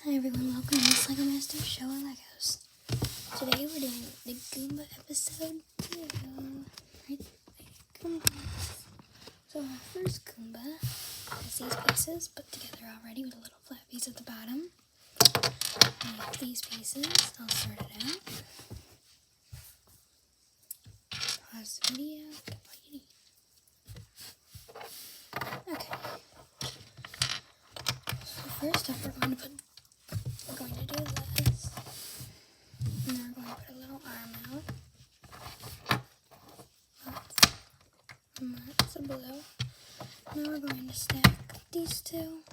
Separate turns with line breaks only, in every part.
Hi everyone, welcome to this LEGO Master Show of Legos. Today we're doing the Goomba episode 2. Right? Goombas. So our first Goomba has these pieces put together already with a little flat piece at the bottom. And these pieces, I'll sort it out. Pause the video. Get what you need. Okay. So first up we're going to do this. And then we're going to put a little arm out. Lots of blue. Now we're going to stack these two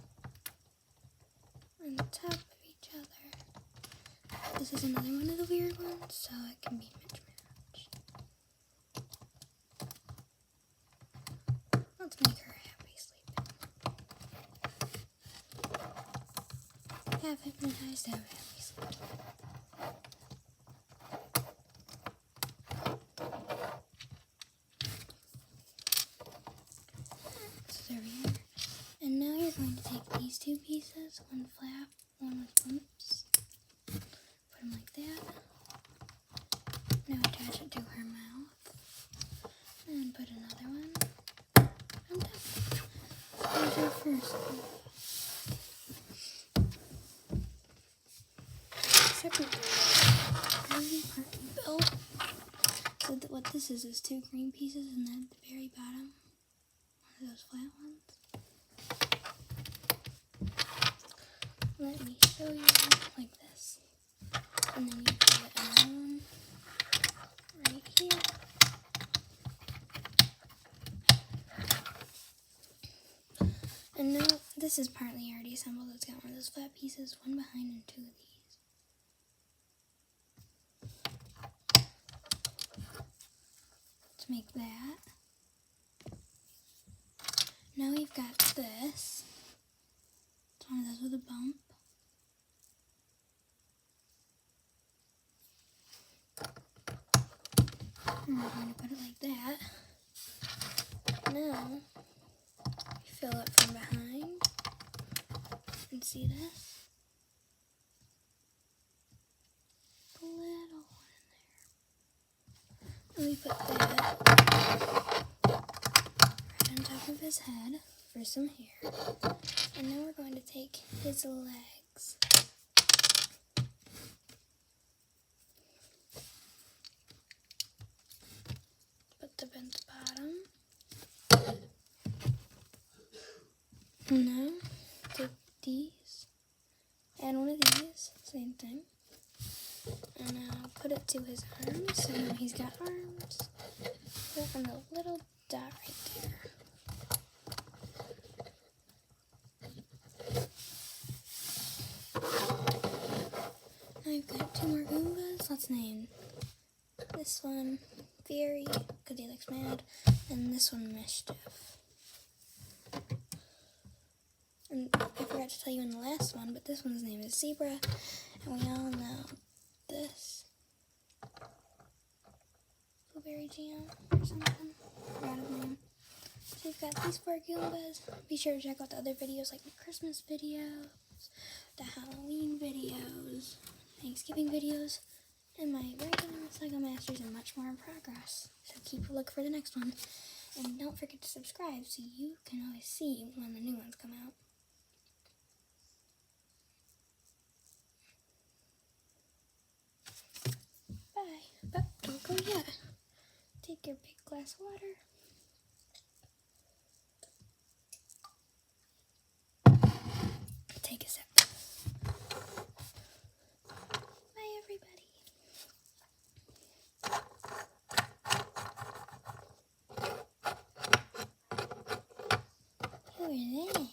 on the top of each other. This is another one of the weird ones, so it can be matched. Let's make her happy sleeping. Half hypnotized, half happy sleeping. So there we are. And now you're going to take these two pieces, one flap, one with bumps. Put them like that. Now attach it to her mouth. And put another one on top. Here's our first one. Second bill. So what this is two green pieces and then at the very bottom, one of those flat ones. Let me show you like this. And then you put it on right here. And now this is partly already assembled. It's got one of those flat pieces, one behind and two of these. To make that. Now we've got this. It's one of those with a bump. And we're going to put it like that. Now, you fill it from behind. And see this? The little one in there. And we put that right on top of his head for some hair. And now we're going to take his legs. Put them at the bottom. And now take these, add one of these, same thing. And now put it to his arms. So now he's got arms. Put it on the little dot right there. Now I've got two more Goombas. Let's name this one Fury, because he looks mad, and this one Mischief. And I forgot to tell you in the last one, but this one's name is Zebra, and we all know this. Blueberry Jam or something. Forgot his name. So we've got these 4 Goombas. Be sure to check out the other videos like the Christmas videos, the Halloween videos, Thanksgiving videos, and my regular LEGO Masters and much more in progress. So keep a look for the next one. And don't forget to subscribe so you can always see when the new ones come out. Bye. But don't go yet. Take your big glass of water. Take a sip. Bye, everybody. Who are they?